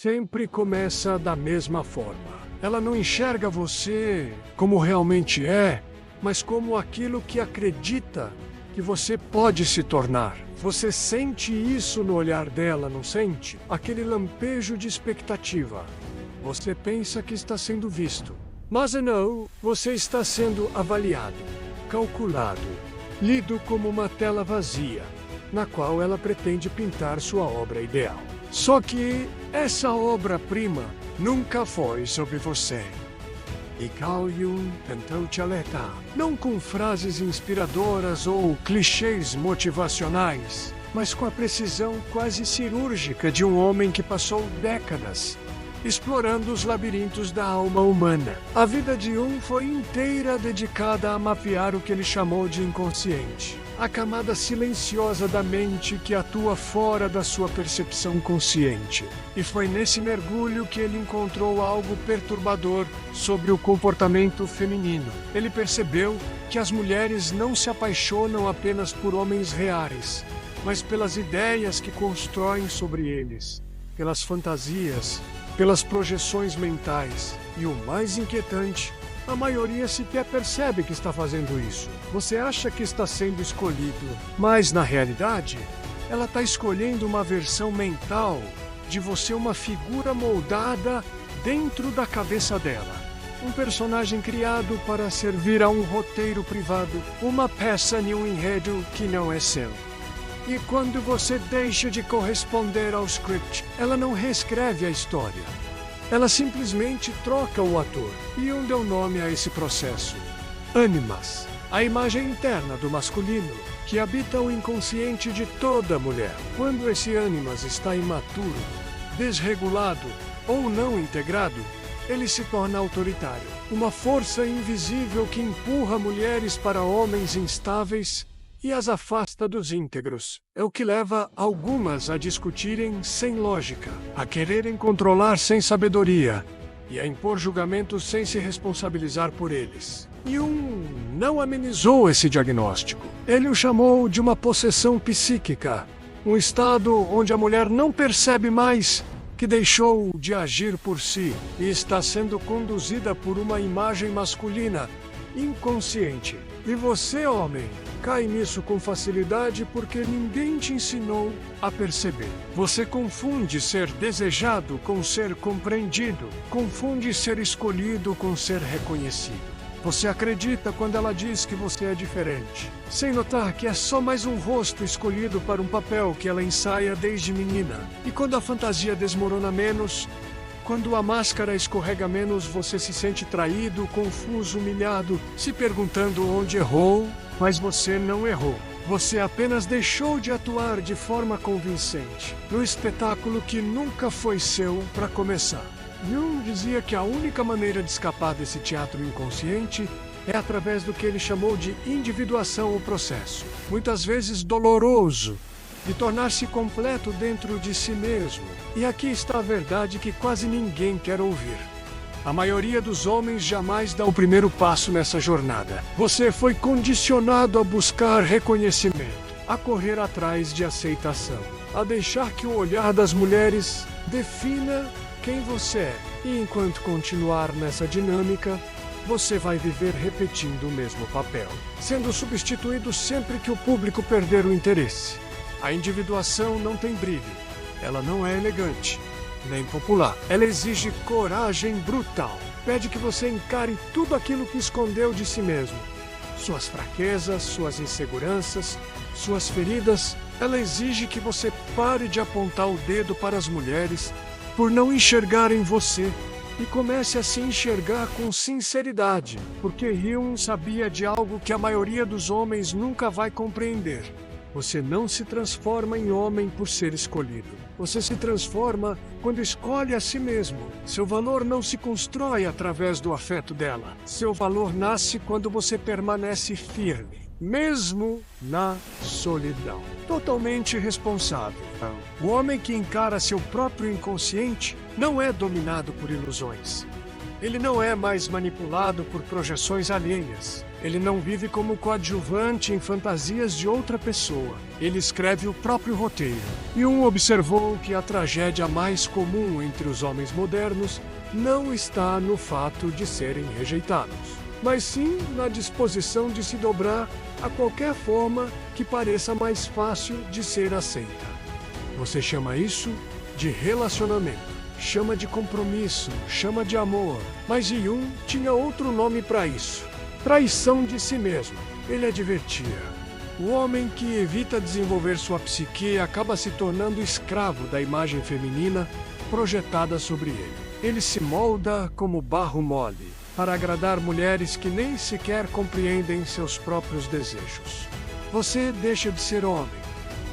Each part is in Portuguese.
sempre começa da mesma forma. Ela não enxerga você como realmente é, mas como aquilo que acredita que você pode se tornar. Você sente isso no olhar dela, não sente? Aquele lampejo de expectativa. Você pensa que está sendo visto, mas não, você está sendo avaliado, calculado, lido como uma tela vazia, na qual ela pretende pintar sua obra ideal. Só que essa obra-prima nunca foi sobre você. E Carl Jung tentou te alertar, não com frases inspiradoras ou clichês motivacionais, mas com a precisão quase cirúrgica de um homem que passou décadas explorando os labirintos da alma humana. A vida de Jung foi inteira dedicada a mapear o que ele chamou de inconsciente, a camada silenciosa da mente que atua fora da sua percepção consciente. E foi nesse mergulho que ele encontrou algo perturbador sobre o comportamento feminino. Ele percebeu que as mulheres não se apaixonam apenas por homens reais, mas pelas ideias que constroem sobre eles, pelas fantasias, pelas projeções mentais. E o mais inquietante, a maioria sequer percebe que está fazendo isso. Você acha que está sendo escolhido, mas na realidade, ela está escolhendo uma versão mental de você, uma figura moldada dentro da cabeça dela. Um personagem criado para servir a um roteiro privado, uma peça em um enredo que não é seu. E quando você deixa de corresponder ao script, ela não reescreve a história. Ela simplesmente troca o ator. E um deu nome a esse processo: ânimas, a imagem interna do masculino que habita o inconsciente de toda mulher. Quando esse ânimas está imaturo, desregulado ou não integrado, ele se torna autoritário. Uma força invisível que empurra mulheres para homens instáveis e as afasta dos íntegros. É o que leva algumas a discutirem sem lógica, a quererem controlar sem sabedoria e a impor julgamentos sem se responsabilizar por eles. Jung não amenizou esse diagnóstico. Ele o chamou de uma possessão psíquica, um estado onde a mulher não percebe mais que deixou de agir por si e está sendo conduzida por uma imagem masculina inconsciente. E você, homem, cai nisso com facilidade porque ninguém te ensinou a perceber. Você confunde ser desejado com ser compreendido, confunde ser escolhido com ser reconhecido. Você acredita quando ela diz que você é diferente, sem notar que é só mais um rosto escolhido para um papel que ela ensaia desde menina. E quando a fantasia desmorona menos, quando a máscara escorrega menos, você se sente traído, confuso, humilhado, se perguntando onde errou, mas você não errou. Você apenas deixou de atuar de forma convincente, no espetáculo que nunca foi seu para começar. Jung dizia que a única maneira de escapar desse teatro inconsciente é através do que ele chamou de individuação ou processo, muitas vezes doloroso, de tornar-se completo dentro de si mesmo. E aqui está a verdade que quase ninguém quer ouvir. A maioria dos homens jamais dá o primeiro passo nessa jornada. Você foi condicionado a buscar reconhecimento, a correr atrás de aceitação, a deixar que o olhar das mulheres defina quem você é. E enquanto continuar nessa dinâmica, você vai viver repetindo o mesmo papel, sendo substituído sempre que o público perder o interesse. A individuação não tem brilho, ela não é elegante, nem popular. Ela exige coragem brutal. Pede que você encare tudo aquilo que escondeu de si mesmo. Suas fraquezas, suas inseguranças, suas feridas. Ela exige que você pare de apontar o dedo para as mulheres por não enxergarem você e comece a se enxergar com sinceridade, porque Jung sabia de algo que a maioria dos homens nunca vai compreender. Você não se transforma em homem por ser escolhido. Você se transforma quando escolhe a si mesmo. Seu valor não se constrói através do afeto dela. Seu valor nasce quando você permanece firme, mesmo na solidão. Totalmente responsável. O homem que encara seu próprio inconsciente não é dominado por ilusões. Ele não é mais manipulado por projeções alheias. Ele não vive como coadjuvante em fantasias de outra pessoa. Ele escreve o próprio roteiro. Jung observou que a tragédia mais comum entre os homens modernos não está no fato de serem rejeitados, mas sim na disposição de se dobrar a qualquer forma que pareça mais fácil de ser aceita. Você chama isso de relacionamento. Chama de compromisso, chama de amor. Mas Jung tinha outro nome para isso: traição de si mesmo. Ele advertia: o homem que evita desenvolver sua psique acaba se tornando escravo da imagem feminina projetada sobre ele. Ele se molda como barro mole para agradar mulheres que nem sequer compreendem seus próprios desejos. Você deixa de ser homem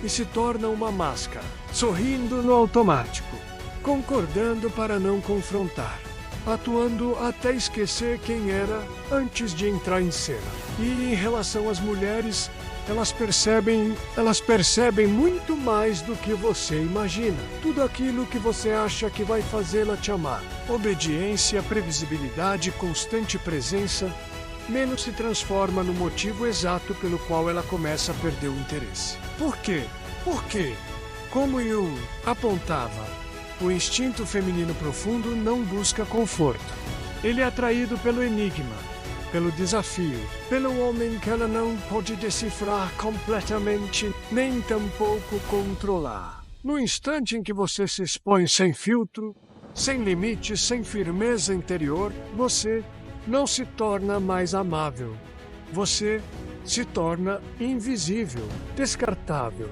e se torna uma máscara, sorrindo no automático, concordando para não confrontar, atuando até esquecer quem era antes de entrar em cena. E em relação às mulheres, elas percebem muito mais do que você imagina. Tudo aquilo que você acha que vai fazê-la te amar. Obediência, previsibilidade, constante presença, menos se transforma no motivo exato pelo qual ela começa a perder o interesse. Por quê? Porque, como Jung apontava, o instinto feminino profundo não busca conforto. Ele é atraído pelo enigma, pelo desafio, pelo homem que ela não pode decifrar completamente, nem tampouco controlar. No instante em que você se expõe sem filtro, sem limites, sem firmeza interior, você não se torna mais amável. Você se torna invisível, descartável,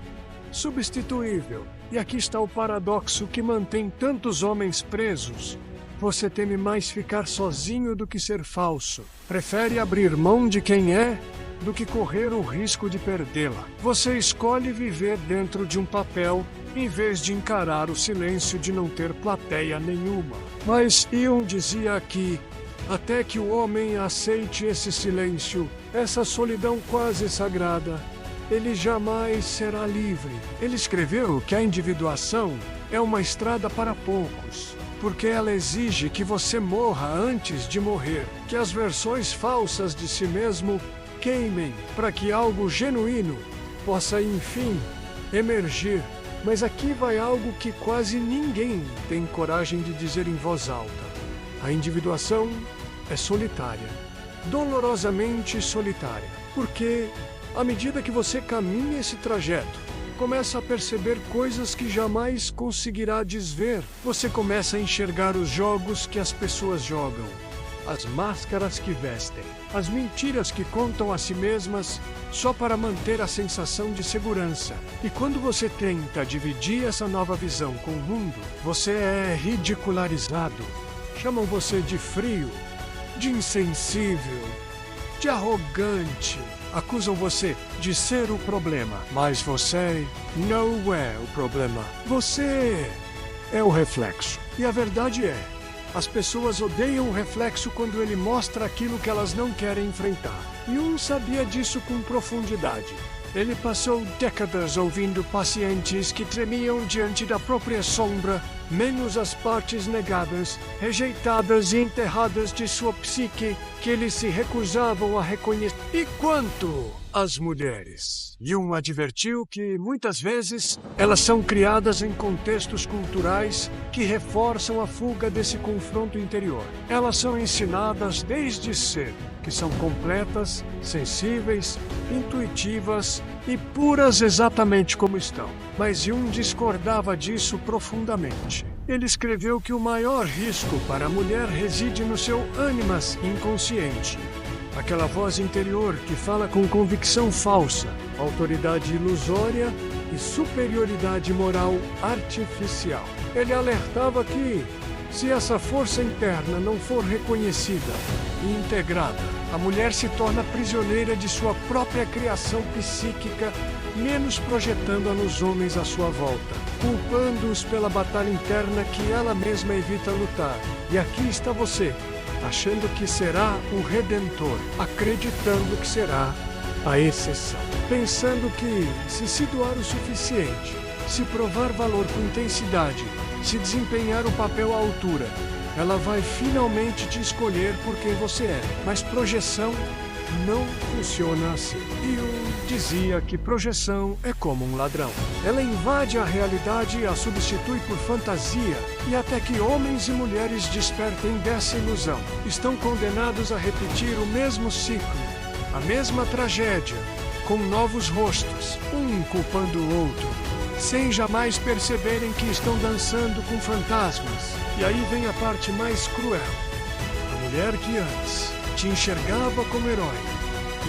substituível. E aqui está o paradoxo que mantém tantos homens presos. Você teme mais ficar sozinho do que ser falso. Prefere abrir mão de quem é do que correr o risco de perdê-la. Você escolhe viver dentro de um papel em vez de encarar o silêncio de não ter plateia nenhuma. Mas Jung dizia que, até que o homem aceite esse silêncio, essa solidão quase sagrada, ele jamais será livre. Ele escreveu que a individuação é uma estrada para poucos, porque ela exige que você morra antes de morrer, que as versões falsas de si mesmo queimem, para que algo genuíno possa, enfim, emergir. Mas aqui vai algo que quase ninguém tem coragem de dizer em voz alta. A individuação é solitária, dolorosamente solitária, porque à medida que você caminha esse trajeto, começa a perceber coisas que jamais conseguirá desver. Você começa a enxergar os jogos que as pessoas jogam, as máscaras que vestem, as mentiras que contam a si mesmas só para manter a sensação de segurança. E quando você tenta dividir essa nova visão com o mundo, você é ridicularizado. Chamam você de frio, de insensível, de arrogante. Acusam você de ser o problema, mas você não é o problema. Você é o reflexo. E a verdade é, as pessoas odeiam o reflexo quando ele mostra aquilo que elas não querem enfrentar. Jung sabia disso com profundidade. Ele passou décadas ouvindo pacientes que tremiam diante da própria sombra, menos as partes negadas, rejeitadas e enterradas de sua psique que eles se recusavam a reconhecer. E quanto às mulheres? Jung advertiu que, muitas vezes, elas são criadas em contextos culturais que reforçam a fuga desse confronto interior. Elas são ensinadas desde cedo que são completas, sensíveis, intuitivas e puras exatamente como estão. Mas Jung discordava disso profundamente. Ele escreveu que o maior risco para a mulher reside no seu ânimas inconsciente. Aquela voz interior que fala com convicção falsa, autoridade ilusória e superioridade moral artificial. Ele alertava que, se essa força interna não for reconhecida e integrada, a mulher se torna prisioneira de sua própria criação psíquica, menos projetando-a nos homens à sua volta, culpando-os pela batalha interna que ela mesma evita lutar. E aqui está você, achando que será o redentor, acreditando que será a exceção, pensando que, se doar o suficiente, se provar valor com intensidade, se desempenhar o papel à altura, Ela vai finalmente te escolher por quem você é. Mas projeção não funciona assim. Jung dizia que projeção é como um ladrão. Ela invade a realidade e a substitui por fantasia, e até que homens e mulheres despertem dessa ilusão, estão condenados a repetir o mesmo ciclo, a mesma tragédia, com novos rostos, um culpando o outro, sem jamais perceberem que estão dançando com fantasmas. E aí vem a parte mais cruel. A mulher que antes te enxergava como herói,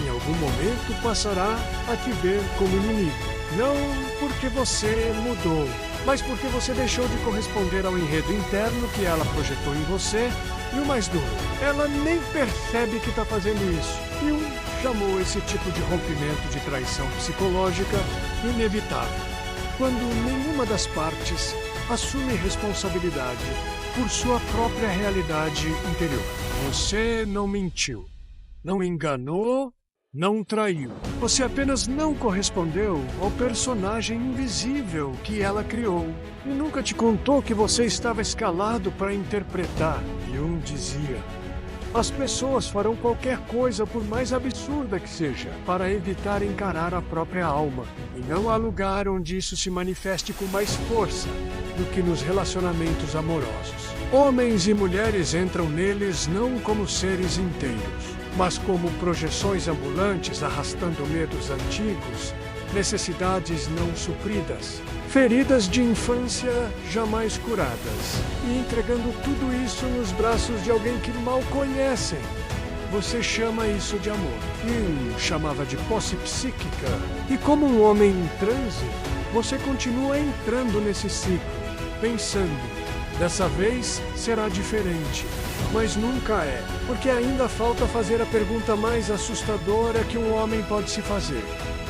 em algum momento passará a te ver como inimigo. Não porque você mudou, mas porque você deixou de corresponder ao enredo interno que ela projetou em você. E o mais duro, ela nem percebe que está fazendo isso. E chamou esse tipo de rompimento de traição psicológica inevitável, quando nenhuma das partes assume responsabilidade por sua própria realidade interior. Você não mentiu, não enganou, não traiu. Você apenas não correspondeu ao personagem invisível que ela criou. E nunca te contou que você estava escalado para interpretar. Jung dizia: as pessoas farão qualquer coisa, por mais absurda que seja, para evitar encarar a própria alma. E não há lugar onde isso se manifeste com mais força do que nos relacionamentos amorosos. Homens e mulheres entram neles não como seres inteiros, mas como projeções ambulantes arrastando medos antigos, necessidades não supridas, feridas de infância jamais curadas, e entregando tudo isso nos braços de alguém que mal conhecem. Você chama isso de amor. Jung chamava de posse psíquica. E como um homem em transe, você continua entrando nesse ciclo, pensando: dessa vez será diferente. Mas nunca é, porque ainda falta fazer a pergunta mais assustadora que um homem pode se fazer.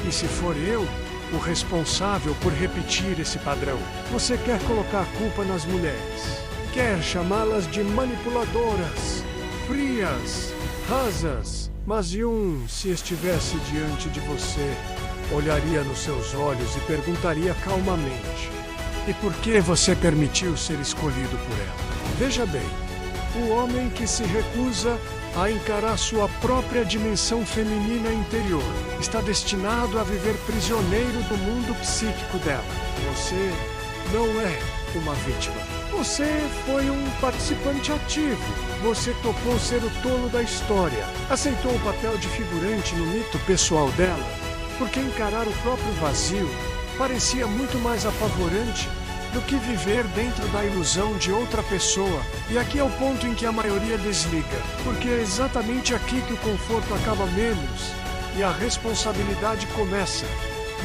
E se for eu o responsável por repetir esse padrão? Você quer colocar a culpa nas mulheres. Quer chamá-las de manipuladoras, frias, rasas. Mas Jung, se estivesse diante de você, olharia nos seus olhos e perguntaria calmamente: e por que você permitiu ser escolhido por ela? Veja bem, o homem que se recusa a encarar sua própria dimensão feminina interior está destinado a viver prisioneiro do mundo psíquico dela. Você não é uma vítima. Você foi um participante ativo. Você topou ser o tolo da história. Aceitou o papel de figurante no mito pessoal dela, porque encarar o próprio vazio parecia muito mais apavorante do que viver dentro da ilusão de outra pessoa. E aqui é o ponto em que a maioria desliga, porque é exatamente aqui que o conforto acaba menos e a responsabilidade começa.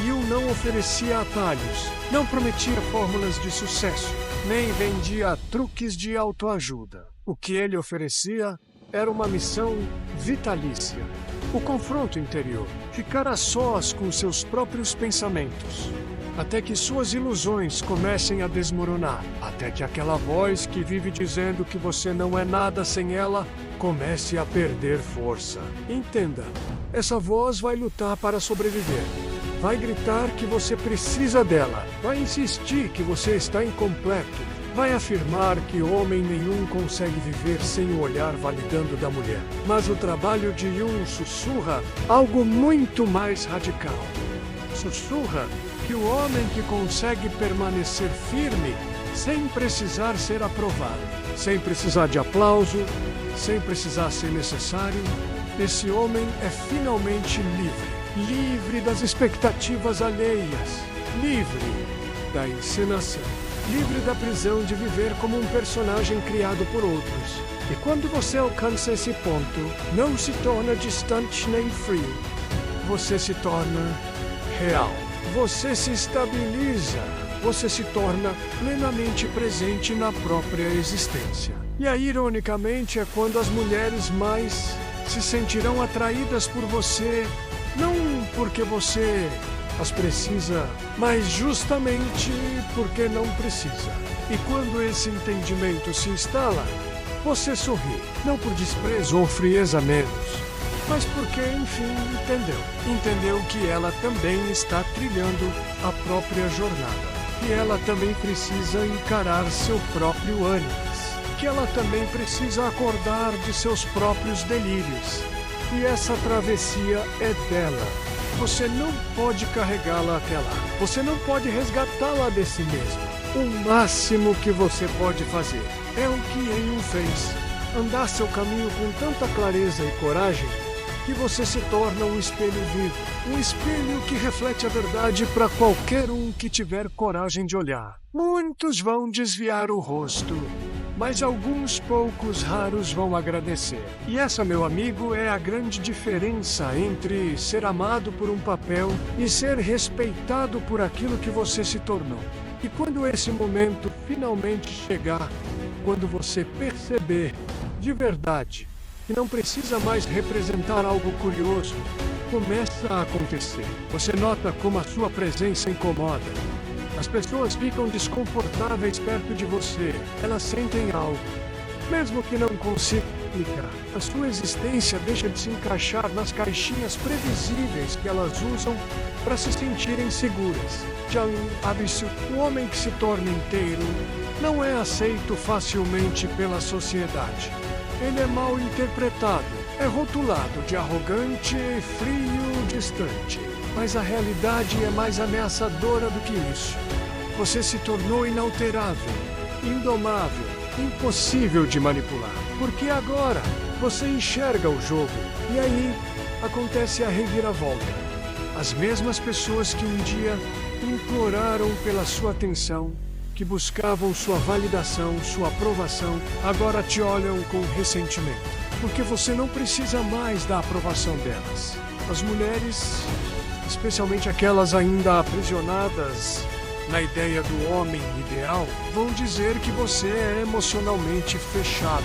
Jung não oferecia atalhos, não prometia fórmulas de sucesso, nem vendia truques de autoajuda. O que ele oferecia era uma missão vitalícia: o confronto interior, ficar a sós com seus próprios pensamentos, até que suas ilusões comecem a desmoronar, até que aquela voz que vive dizendo que você não é nada sem ela comece a perder força. Entenda, essa voz vai lutar para sobreviver. Vai gritar que você precisa dela, vai insistir que você está incompleto, vai afirmar que homem nenhum consegue viver sem o olhar validando da mulher. Mas o trabalho de Jung sussurra algo muito mais radical. Sussurra que o homem que consegue permanecer firme sem precisar ser aprovado, sem precisar de aplauso, sem precisar ser necessário, esse homem é finalmente livre. Livre das expectativas alheias, livre da encenação, livre da prisão de viver como um personagem criado por outros. E quando você alcança esse ponto, não se torna distante nem frio, você se torna real. Você se estabiliza, você se torna plenamente presente na própria existência. E aí, ironicamente, é quando as mulheres mais se sentirão atraídas por você, não porque você as precisa, mas justamente porque não precisa. E quando esse entendimento se instala, você sorri, não por desprezo ou frieza menos, mas porque, enfim, entendeu que ela também está trilhando a própria jornada, que ela também precisa encarar seu próprio ânimo, porque ela também precisa acordar de seus próprios delírios. E essa travessia é dela. Você não pode carregá-la até lá. Você não pode resgatá-la de si mesmo. O máximo que você pode fazer é o que Enyo fez. Andar seu caminho com tanta clareza e coragem que você se torna um espelho vivo. Um espelho que reflete a verdade para qualquer um que tiver coragem de olhar. Muitos vão desviar o rosto, mas alguns poucos raros vão agradecer. E essa, meu amigo, é a grande diferença entre ser amado por um papel e ser respeitado por aquilo que você se tornou. E quando esse momento finalmente chegar, quando você perceber de verdade que não precisa mais representar algo curioso, começa a acontecer. Você nota como a sua presença incomoda. As pessoas ficam desconfortáveis perto de você. Elas sentem algo, mesmo que não consigam explicar. A sua existência deixa de se encaixar nas caixinhas previsíveis que elas usam para se sentirem seguras. Já o homem que se torna inteiro não é aceito facilmente pela sociedade. Ele é mal interpretado, é rotulado de arrogante, frio, distante. Mas a realidade é mais ameaçadora do que isso. Você se tornou inalterável, indomável, impossível de manipular. Porque agora você enxerga o jogo e aí acontece a reviravolta. As mesmas pessoas que um dia imploraram pela sua atenção, que buscavam sua validação, sua aprovação, agora te olham com ressentimento. Porque você não precisa mais da aprovação delas. As mulheres, especialmente aquelas ainda aprisionadas na ideia do homem ideal, vão dizer que você é emocionalmente fechado,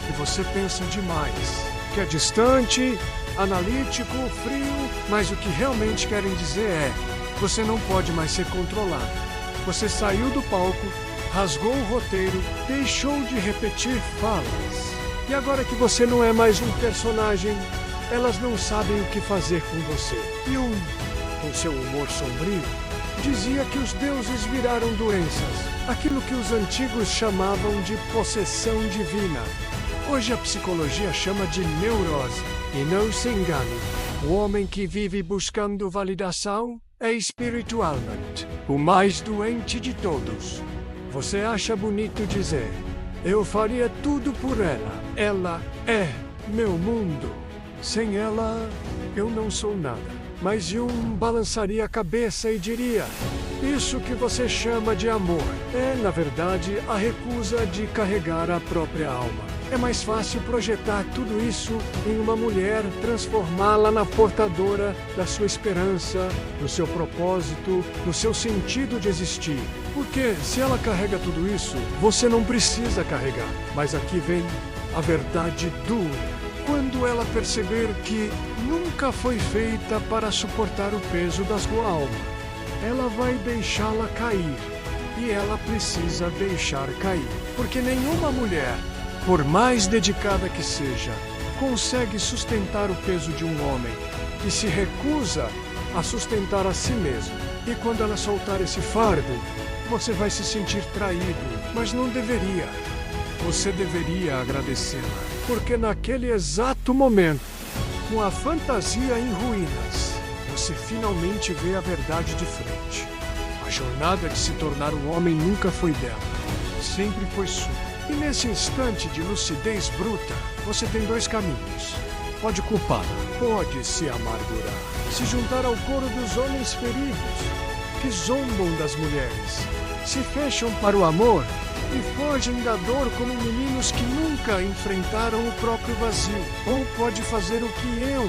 que você pensa demais, que é distante, analítico, frio, mas o que realmente querem dizer é: você não pode mais ser controlado. Você saiu do palco, rasgou o roteiro, deixou de repetir falas. E agora que você não é mais um personagem, elas não sabem o que fazer com você. E com seu humor sombrio, dizia que os deuses viraram doenças. Aquilo que os antigos chamavam de possessão divina. Hoje a psicologia chama de neurose. E não se engane, o homem que vive buscando validação é espiritualmente o mais doente de todos. Você acha bonito dizer: eu faria tudo por ela. Ela é meu mundo. Sem ela, eu não sou nada. Mas balançaria a cabeça e diria: isso que você chama de amor é, na verdade, a recusa de carregar a própria alma. É mais fácil projetar tudo isso em uma mulher, transformá-la na portadora da sua esperança, do seu propósito, do seu sentido de existir. Porque se ela carrega tudo isso, você não precisa carregar. Mas aqui vem a verdade dura. Quando ela perceber que nunca foi feita para suportar o peso da sua alma, ela vai deixá-la cair. E ela precisa deixar cair. Porque nenhuma mulher, por mais dedicada que seja, consegue sustentar o peso de um homem que se recusa a sustentar a si mesmo. E quando ela soltar esse fardo, você vai se sentir traído, mas não deveria. Você deveria agradecê-la, porque naquele exato momento, com a fantasia em ruínas, você finalmente vê a verdade de frente. A jornada de se tornar um homem nunca foi dela, sempre foi sua. E nesse instante de lucidez bruta, você tem dois caminhos. Pode culpá-la, pode se amargurar, se juntar ao coro dos homens feridos, que zombam das mulheres, se fecham para o amor e fogem da dor como meninos que nunca enfrentaram o próprio vazio. Ou pode fazer o que eu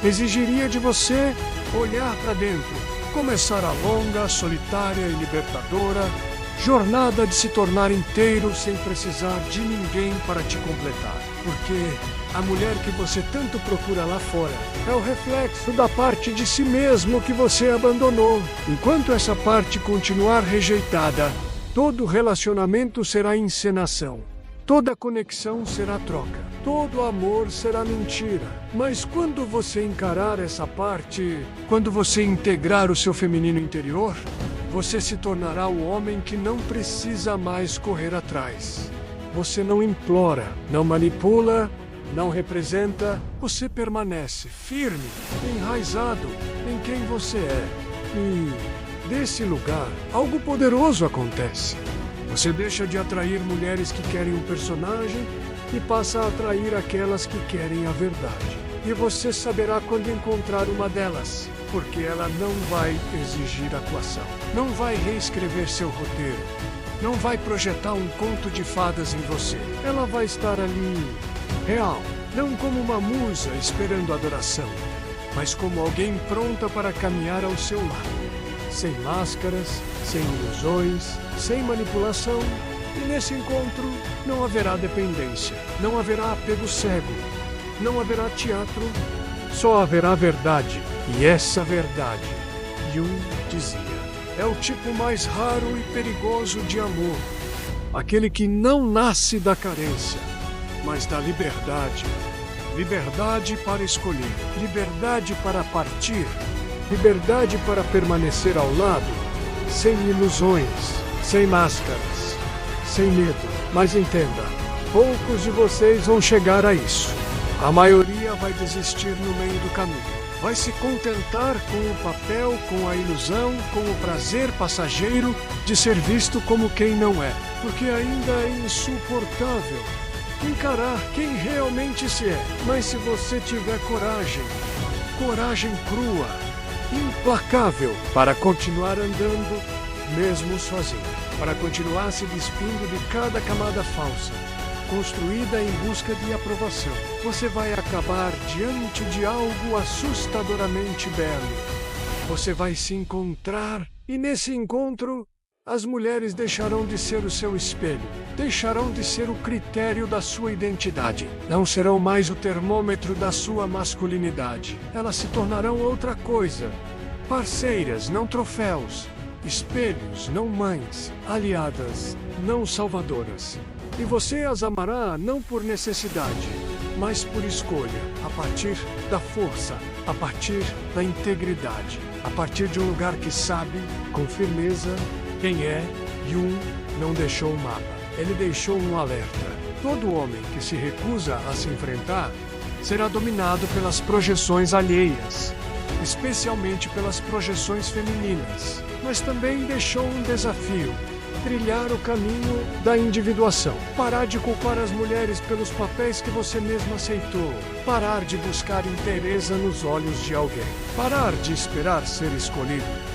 exigiria de você: olhar para dentro, começar a longa, solitária e libertadora jornada de se tornar inteiro sem precisar de ninguém para te completar. Porque a mulher que você tanto procura lá fora é o reflexo da parte de si mesmo que você abandonou. Enquanto essa parte continuar rejeitada, todo relacionamento será encenação. Toda conexão será troca. Todo amor será mentira. Mas quando você encarar essa parte, quando você integrar o seu feminino interior, você se tornará o homem que não precisa mais correr atrás. Você não implora, não manipula, não representa. Você permanece firme, enraizado em quem você é. E desse lugar, algo poderoso acontece. Você deixa de atrair mulheres que querem um personagem e passa a atrair aquelas que querem a verdade. E você saberá quando encontrar uma delas, porque ela não vai exigir atuação, não vai reescrever seu roteiro, não vai projetar um conto de fadas em você. Ela vai estar ali, real, não como uma musa esperando adoração, mas como alguém pronta para caminhar ao seu lado. Sem máscaras, sem ilusões, sem manipulação. E nesse encontro não haverá dependência, não haverá apego cego, não haverá teatro, só haverá verdade. E essa verdade, Jung dizia, é o tipo mais raro e perigoso de amor. Aquele que não nasce da carência, mas da liberdade. Liberdade para escolher, liberdade para partir, liberdade para permanecer ao lado, sem ilusões, sem máscaras, sem medo. Mas entenda, poucos de vocês vão chegar a isso. A maioria vai desistir no meio do caminho. Vai se contentar com o papel, com a ilusão, com o prazer passageiro de ser visto como quem não é. Porque ainda é insuportável encarar quem realmente se é. Mas se você tiver coragem, coragem crua, implacável, para continuar andando, mesmo sozinho, para continuar se despindo de cada camada falsa, construída em busca de aprovação, você vai acabar diante de algo assustadoramente belo. Você vai se encontrar, e nesse encontro, as mulheres deixarão de ser o seu espelho, deixarão de ser o critério da sua identidade, não serão mais o termômetro da sua masculinidade. Elas se tornarão outra coisa, parceiras, não troféus, espelhos, não mães, aliadas, não salvadoras. E você as amará não por necessidade, mas por escolha, a partir da força, a partir da integridade, a partir de um lugar que sabe, com firmeza, quem é. Jung não deixou um mapa, ele deixou um alerta. Todo homem que se recusa a se enfrentar será dominado pelas projeções alheias, especialmente pelas projeções femininas. Mas também deixou um desafio: trilhar o caminho da individuação. Parar de culpar as mulheres pelos papéis que você mesmo aceitou. Parar de buscar inteireza nos olhos de alguém. Parar de esperar ser escolhido.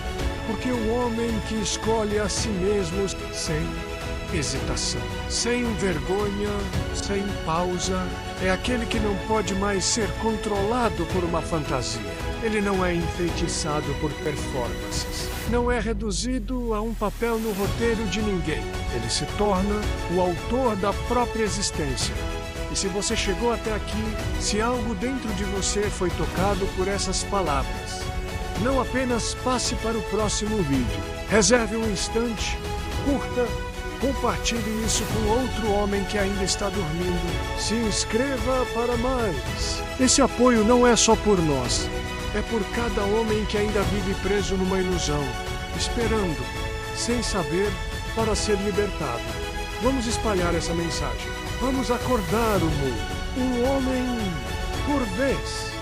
Porque o homem que escolhe a si mesmo sem hesitação, sem vergonha, sem pausa, é aquele que não pode mais ser controlado por uma fantasia. Ele não é enfeitiçado por performances. Não é reduzido a um papel no roteiro de ninguém. Ele se torna o autor da própria existência. E se você chegou até aqui, se algo dentro de você foi tocado por essas palavras, não apenas passe para o próximo vídeo. Reserve um instante, curta, compartilhe isso com outro homem que ainda está dormindo. Se inscreva para mais. Esse apoio não é só por nós. É por cada homem que ainda vive preso numa ilusão, esperando, sem saber, para ser libertado. Vamos espalhar essa mensagem. Vamos acordar o mundo. Um homem por vez.